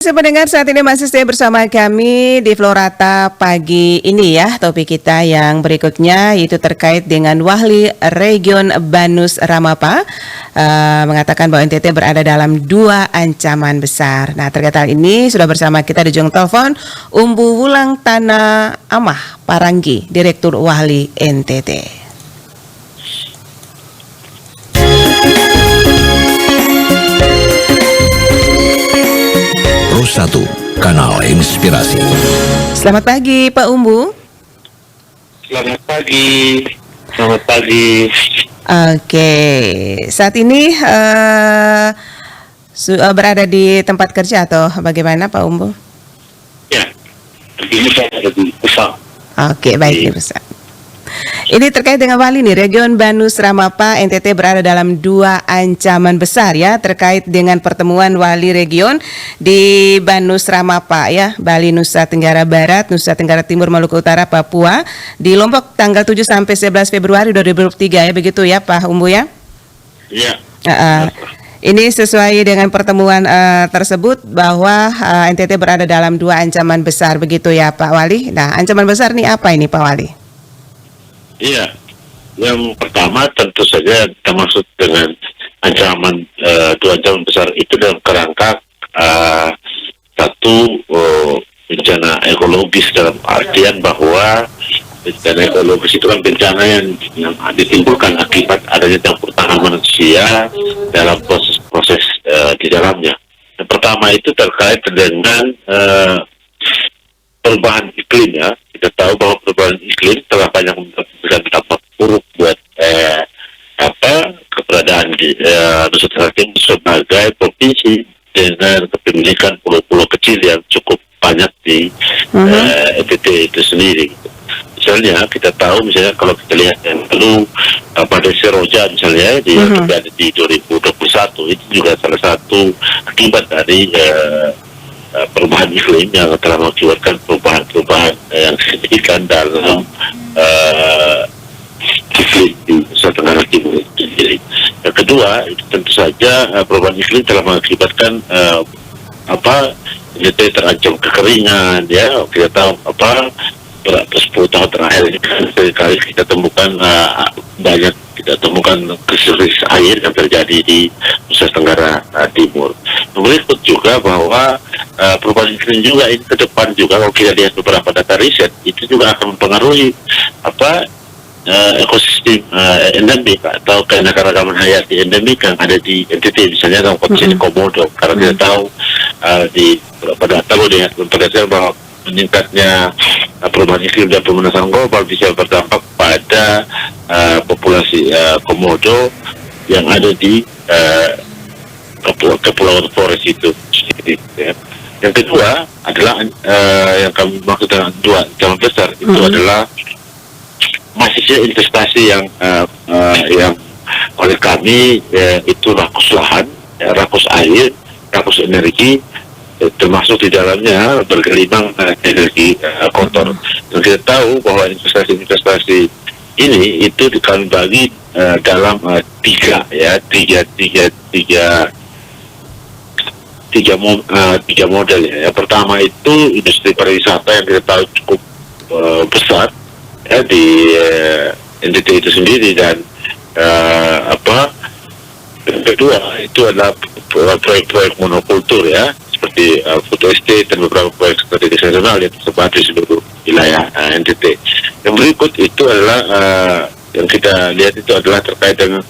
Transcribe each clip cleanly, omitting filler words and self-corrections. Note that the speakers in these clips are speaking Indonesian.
kasih pendengar, saat ini masih stay bersama kami di Florata pagi ini ya. Topik kita yang berikutnya yaitu terkait dengan Wali Region Banus Ramapa mengatakan bahwa NTT berada dalam 2 ancaman besar. Nah, terkait hal ini sudah bersama kita di ujung telepon Umbu Wulang Tanah Amah Paranggi, Direktur Wali NTT. Pro 1, Kanal Inspirasi. Selamat pagi Pak Umbu. Selamat pagi. Selamat pagi. Oke, saat ini berada di tempat kerja atau bagaimana Pak Umbu? Ya, ini saya ada di pusat. Oke, baik Ustaz. Ini terkait dengan Wali nih, Region Banus Ramapa NTT berada dalam 2 ancaman besar ya, terkait dengan pertemuan Wali Region di Banus Ramapa ya, Bali, Nusa Tenggara Barat, Nusa Tenggara Timur, Maluku Utara, Papua di Lombok tanggal 7 sampai 11 Februari 2023 ya, begitu ya Pak Umbu ya? Iya. Ini sesuai dengan pertemuan tersebut bahwa NTT berada dalam 2 ancaman besar begitu ya Pak Wali. Nah, ancaman besar nih apa ini Pak Wali? Iya, yang pertama tentu saja termasuk dengan ancaman 2 ancaman besar itu dalam kerangka satu bencana ekologis, dalam artian bahwa bencana ekologis itu kan bencana yang ditimbulkan akibat adanya campur tangan manusia dalam proses di dalamnya. Yang pertama itu terkait dengan perubahan iklim ya. Kita tahu bahwa perubahan iklim telah banyak berdampak buruk buat keberadaan di Nusa Tenggara Timur sebagai provinsi dengan kepemilikan pulau-pulau kecil yang cukup banyak di NTT itu sendiri. Misalnya kita tahu, misalnya kalau kita lihat yang lalu pada Seroja misalnya yang terjadi di 2021 itu juga salah satu akibat dari perubahan iklim yang telah mengakibatkan perubahan yang signifikan dalam iklim di Nusa Tenggara Timur itu sendiri. Yang kedua, itu tentu saja perubahan iklim telah mengakibatkan NTT terancam kekeringan ya. Kita tahu 10 tahun terakhir ini kan sekali kita temukan banyak kita temukan krisis air yang terjadi di Nusa Tenggara Timur. Berikut juga bahwa perubahan iklim juga ini ke depan juga kalau kita lihat beberapa data riset itu juga akan mempengaruhi ekosistem endemik atau keanekaragaman hayati endemik yang ada di NTT, misalnya dalam konteks Komodo. Karena kita tahu di beberapa data berdasarkan bahwa meningkatnya perubahan iklim dan pemanasan global bisa berdampak pada populasi Komodo yang ada di Kepulauan Flores itu. Ya. Yang kedua adalah yang kami maksud dengan 2 ancaman besar itu adalah masifnya investasi yang oleh kami itu rakus lahan, rakus air, rakus energi, termasuk di dalamnya bergelimang energi kotor. Dan kita tahu bahwa investasi ini itu kami bagi dalam tiga model ya. Yang pertama itu industri pariwisata yang kita tahu cukup besar ya di NTT itu sendiri, dan yang kedua itu adalah proyek-proyek monokultur ya, seperti food estate dan beberapa proyek strategis nasional yang tersebar di seluruh wilayah NTT. Yang berikut itu adalah yang kita lihat itu adalah terkait dengan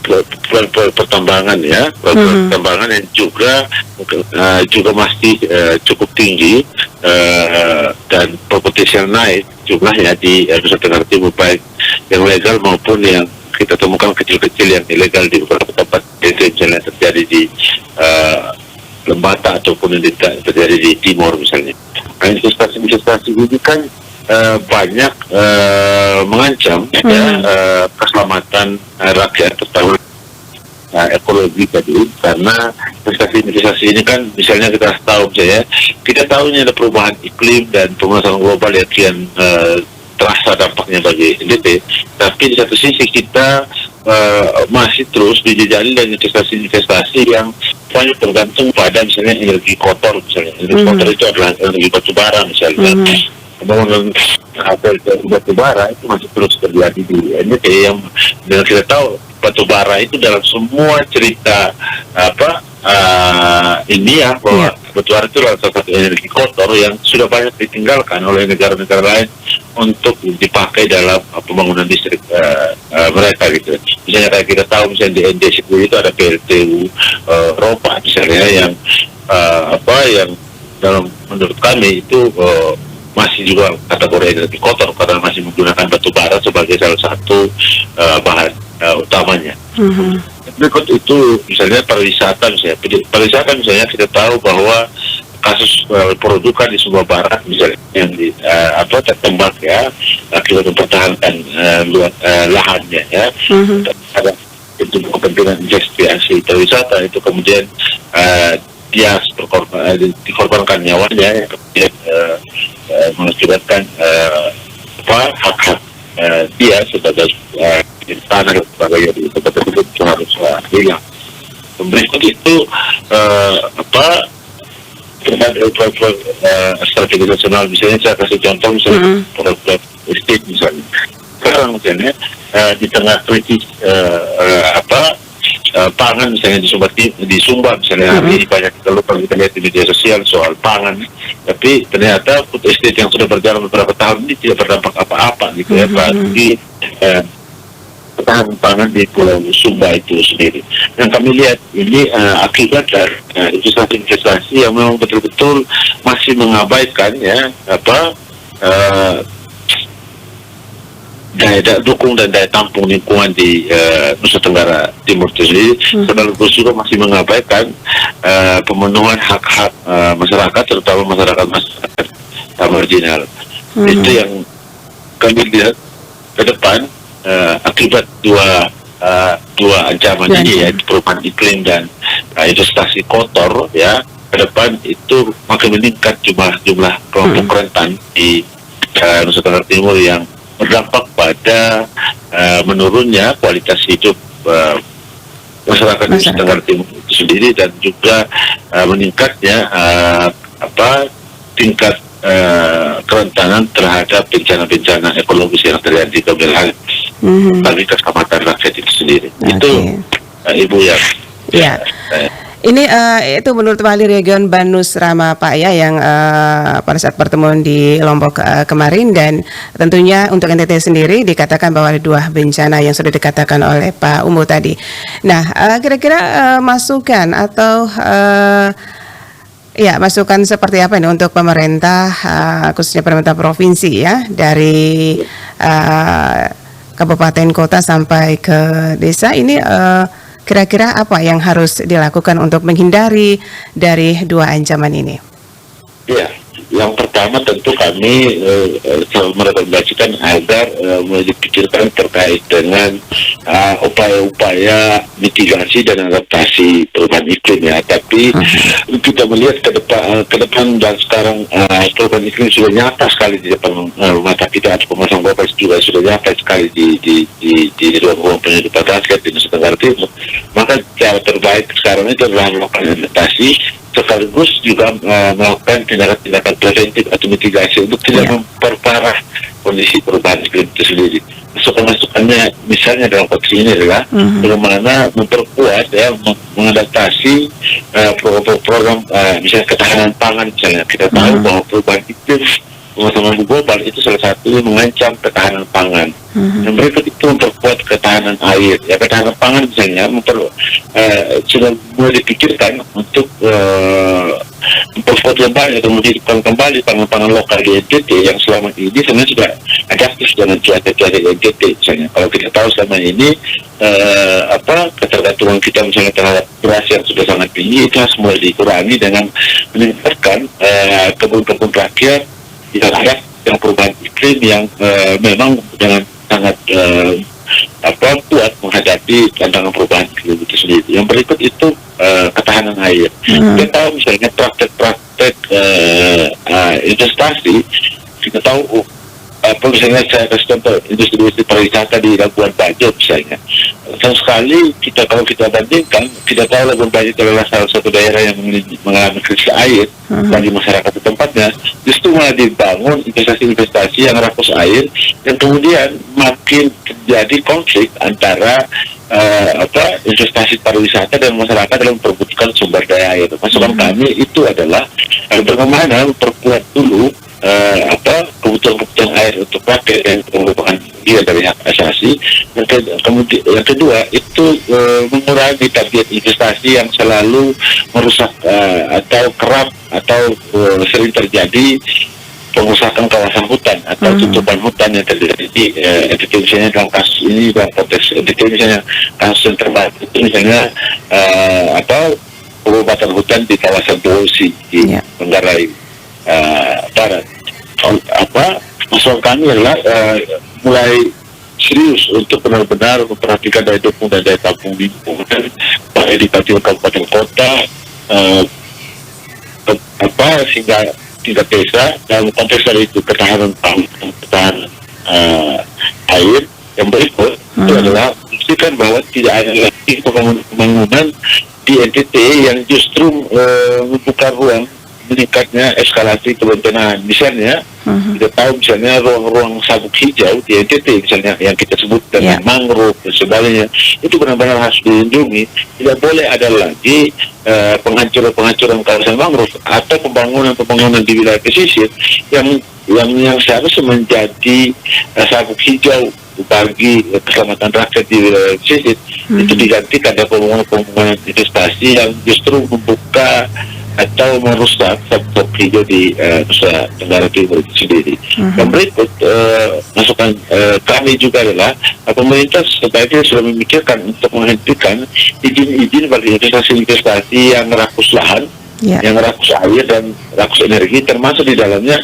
proyek pertambangan ya, pertambangan yang juga masih cukup tinggi dan potensial naik jumlahnya di Nusa Tenggara Timur, baik yang legal maupun yang kita temukan kecil-kecil yang ilegal di beberapa tempat, misalnya terjadi di Lembata ataupun yang terjadi di Timur misalnya. Nah, investasi ini kan banyak mengancam keselamatan rakyat terutama ekologi tadi, karena investasi ini kan misalnya kita tahu ini ada perubahan iklim dan pemanasan global yang kian terasa dampaknya bagi NTT. Tapi di satu sisi kita masih terus dijajali dengan investasi-investasi yang banyak tergantung pada misalnya energi kotor, misalnya energi kotor itu adalah energi batubara misalnya. Pembangunan batubara itu masih terus terjadi di NTT yang dengan kita tahu batubara itu dalam semua cerita ini ya, bahwa batubara itu adalah salah satu energi kotor yang sudah banyak ditinggalkan oleh negara-negara lain untuk dipakai dalam pembangunan listrik mereka gitu. Misalnya kayak kita tahu misalnya di NDC itu ada PLTU Ropa misalnya yang yang dalam menurut kami itu masih juga kategori energi kotor karena masih menggunakan batu bara sebagai salah satu bahan utamanya. Berikut itu misalnya pariwisata misalnya kita tahu bahwa kasus produkan di Sumba Barat misalnya yang tertembak ya akibat mempertahankan lahannya ya. Ada itu kepentingan investigasi pariwisata itu kemudian dia dikorbankan nyawanya ya, kemudian mengakibatkan hak-hak dia sebagai tanah dan sebagainya di tempat tersebut harus hilang. Berikut itu terhadap proyek strategi nasional misalnya saya kasih contoh misalnya proyek estate misalnya. Sekarang misalnya di tengah krisis pangan misalnya di Sumba misalnya hari ini banyak kita lihat di media sosial soal pangan, tapi ternyata food estate yang sudah berjalan beberapa tahun ini tidak berdampak apa-apa gitu ya bagi ketahanan pangan di Pulau Sumba itu sendiri. Dan kami lihat ini akibat dari investasi yang memang betul-betul masih mengabaikan ya daya dukung dan daya tampung lingkungan di Nusa Tenggara Timur itu sendiri, sekaligus juga masih mengabaikan pemenuhan hak-hak masyarakat, terutama masyarakat marginal. Itu yang kami lihat ke depan akibat dua ancaman ini ya, perubahan iklim dan investasi kotor ya, ke depan itu makin meningkat jumlah kelompok rentan di Nusa Tenggara Timur yang berdampak pada menurunnya kualitas hidup masyarakat Nusa Tenggara Timur itu sendiri dan juga meningkatnya tingkat kerentanan terhadap bencana-bencana ekologis yang terjadi di wilayah bagi Kecamatan Rakyat itu sendiri. Itu Ibu yang ini itu menurut Wali Region Banus Rama Pak ya yang pada saat pertemuan di Lombok kemarin, dan tentunya untuk NTT sendiri dikatakan bahwa ada 2 bencana yang sudah dikatakan oleh Pak Umbu tadi. Nah, kira-kira masukan atau masukan seperti apa ini untuk pemerintah khususnya pemerintah provinsi ya, dari kabupaten kota sampai ke desa ini kira-kira apa yang harus dilakukan untuk menghindari dari 2 ancaman ini? Ya, yang pertama tentu kami merekomendasikan agar mulai dipikirkan terkait dengan upaya-upaya mitigasi dan adaptasi perubahan iklim ya. Tapi kita melihat ke depan dan sekarang perubahan iklim sudah nyata sekali di depan mata kita, atau pemasang bapak juga sudah nyata sekali di ruang pendidikan rakyat di Nusa Tenggara Timur. Maka cara terbaik sekarang itu adalah melakukan adaptasi sekaligus juga melakukan tindakan-tindakan preventif atau mitigasi untuk tidak memperparah kondisi perubahan iklim itu sendiri. Masukan-masukannya misalnya dalam konteks ini adalah bagaimana memperkuat ya, mengadaptasi program misalnya ketahanan pangan misalnya. Kita tahu bahwa perubahan iklim pemanasan global itu salah satu mengancam ketahanan pangan. Dan berikut itu memperkuat ketahanan air. Ya, ketahanan pangan misalnya sudah mulai dipikirkan untuk memperkuat kembali atau menjadikan kembali pangan-pangan lokal di NTT yang selama ini sebenarnya sudah adaptif dengan cuaca-cuaca di NTT misalnya. Kalau kita tahu selama ini ketergantungan kita misalnya terhadap beras yang sudah sangat tinggi, itu harus mulai dikurangi dengan meningkatkan kebun-kebun rakyat di daerah yang perubahan iklim yang memang dengan sangat kuat menghadapi tantangan perubahan iklim itu sendiri. Yang berikut itu ketahanan air. Kita tahu misalnya praktek investasi, kita tahu apa misalnya saya kasih contoh industri pariwisata di Labuan Bajo misalnya. Sama sekali kalau kita bandingkan, kita tahu Labuan Bajo adalah salah satu daerah yang mengalami krisis air bagi masyarakat di tempatnya. Justru malah dibangun investasi-investasi yang rakus air, dan kemudian makin terjadi konflik antara investasi pariwisata dan masyarakat dalam memperebutkan sumber daya air. Masukan kami itu adalah bagaimana memperkuat dulu kebutuhan air untuk pakai dan merupakan dia dari hak asasi. Kemudian yang kedua itu mengurangi target investasi yang selalu merusak atau kerap atau sering terjadi pengusahaan kawasan hutan atau tutupan hutan yang terjadi di misalnya dalam kasus ini, dalam konteks misalnya kasus yang terbaru itu misalnya pengobatan hutan di kawasan Sulawesi di Manggarai Barat. Masalah kami adalah mulai serius untuk benar-benar memperhatikan daya dukung dan daya tampung lingkungan baik di kabupaten kota sehingga tingkat desa. Dalam konteks dari itu ketahanan air yang berikut itu adalah memastikan bahwa tidak ada lagi pembangunan di NTT yang justru membuka ruang meningkatnya eskalasi kebencanaan. Misalnya kita tahu misalnya ruang-ruang sabuk hijau di NTT misalnya yang kita sebut dengan mangrove dan sebagainya, itu benar-benar harus dilindungi. Tidak boleh ada lagi penghancuran kawasan mangrove atau pembangunan di wilayah pesisir yang seharusnya menjadi sabuk hijau bagi keselamatan rakyat di wilayah pesisir. Itu digantikan dengan pembangunan investasi yang justru membuka atau merusak sabuk hijau di Nusa Tenggara Timur itu sendiri. Dan berikut masukan kami juga adalah pemerintah sebaiknya sudah memikirkan untuk menghentikan izin-izin bagi investasi yang rakus lahan, yang rakus air dan rakus energi, termasuk di dalamnya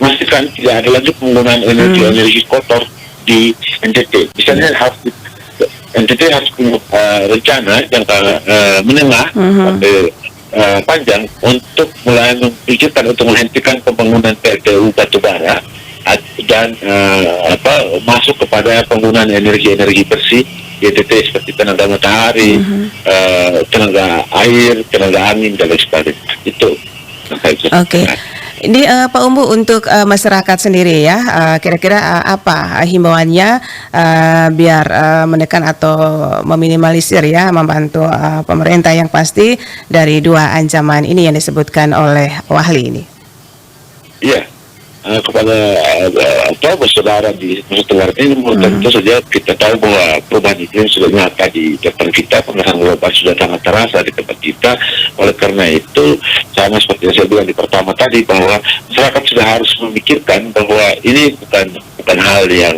memastikan tidak ada lagi penggunaan energi kotor di NTT. Misalnya NTT harus punya rencana jangka menengah panjang untuk mulai memikirkan untuk menghentikan pembangunan PLTU batubara dan masuk kepada penggunaan energi bersih di NTT seperti tenaga matahari, tenaga air, tenaga angin dan lain sebagainya. Itu. Oke. Ini Pak Umbu, untuk masyarakat sendiri ya, kira-kira apa himbauannya biar menekan atau meminimalisir ya, membantu pemerintah yang pasti dari dua ancaman ini yang disebutkan oleh Wahli ini? Iya, kepada saudara di Nusa Tenggara Timur, tentu saja kita tahu bahwa perubahan iklim sudah nyata di depan kita, pemanasan global sudah sangat terasa di tempat kita. Oleh karena itu, sama seperti yang saya bilang di pertama tadi, bahwa masyarakat sudah harus memikirkan bahwa ini bukan hal yang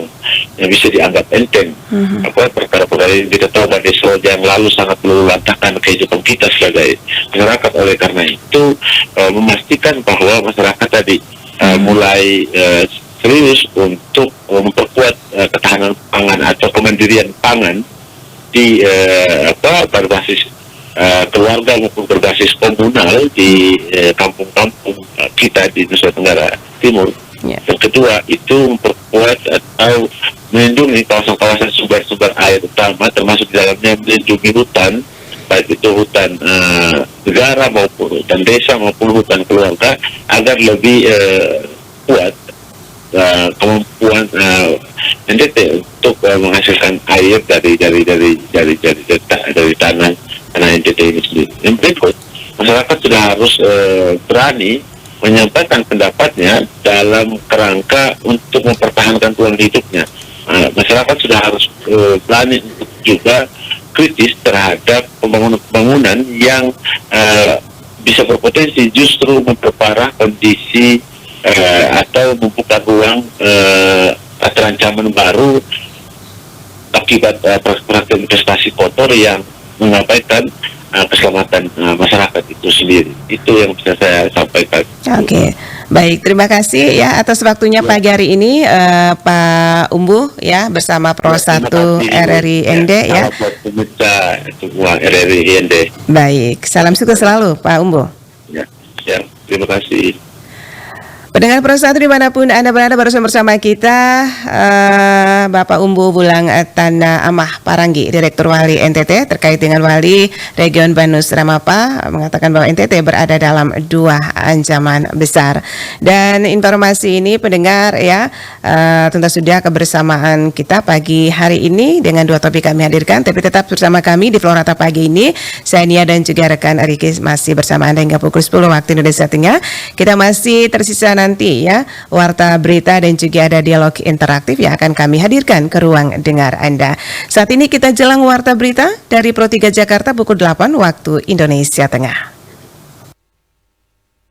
bisa dianggap enteng. Perkara-perkara ini kita tahu bahwa dekade yang lalu sangat meluluhlantahkan kehidupan kita sebagai masyarakat. Oleh karena itu, memastikan bahwa masyarakat tadi mulai serius untuk memperkuat ketahanan pangan atau kemandirian pangan di berbasis keluarga maupun berbasis komunal di kampung-kampung kita di Nusa Tenggara Timur. Yang kedua itu memperkuat atau melindungi kawasan-kawasan sumber-sumber air utama, termasuk di dalamnya melindungi hutan, baik itu hutan negara maupun hutan desa maupun hutan keluarga, agar lebih kuat kemampuan NTT untuk menghasilkan air dari tanah NTT ini sendiri. Yang berikut, masyarakat sudah harus berani menyampaikan pendapatnya dalam kerangka untuk mempertahankan ruang hidupnya. Masyarakat sudah harus berani untuk juga kritis terhadap pembangunan yang bisa berpotensi justru memperparah kondisi atau membuka ruang atau ancaman baru akibat praktek investasi kotor yang mengabaikan keselamatan masyarakat itu sendiri. Itu yang bisa saya sampaikan. Oke. Baik, terima kasih ya atas waktunya pagi hari ini Pak Umbu ya bersama Pro 1 RRI ND ya. Semua RRI ND. Baik, salam sukses selalu Pak Umbu. Ya, terima kasih. Pendengar Pro 1 dimanapun Anda berada, baru bersama kita Bapak Umbu Bulang Tanah Amah Paranggi, Direktur Wali NTT, terkait dengan Wali Region Banus Ramapa, mengatakan bahwa NTT berada dalam 2 ancaman besar. Dan informasi ini pendengar ya, tentu sudah kebersamaan kita pagi hari ini dengan 2 topik kami hadirkan, tapi tetap bersama kami di Florata pagi ini. Saya Nia dan juga rekan Riki masih bersama Anda hingga pukul 10 waktu Indonesia Tengah. Kita masih tersisa nanti ya, warta berita dan juga ada dialog interaktif yang akan kami hadirkan ke ruang dengar Anda. Saat ini kita jelang warta berita dari Pro 3 Jakarta pukul 8 waktu Indonesia Tengah.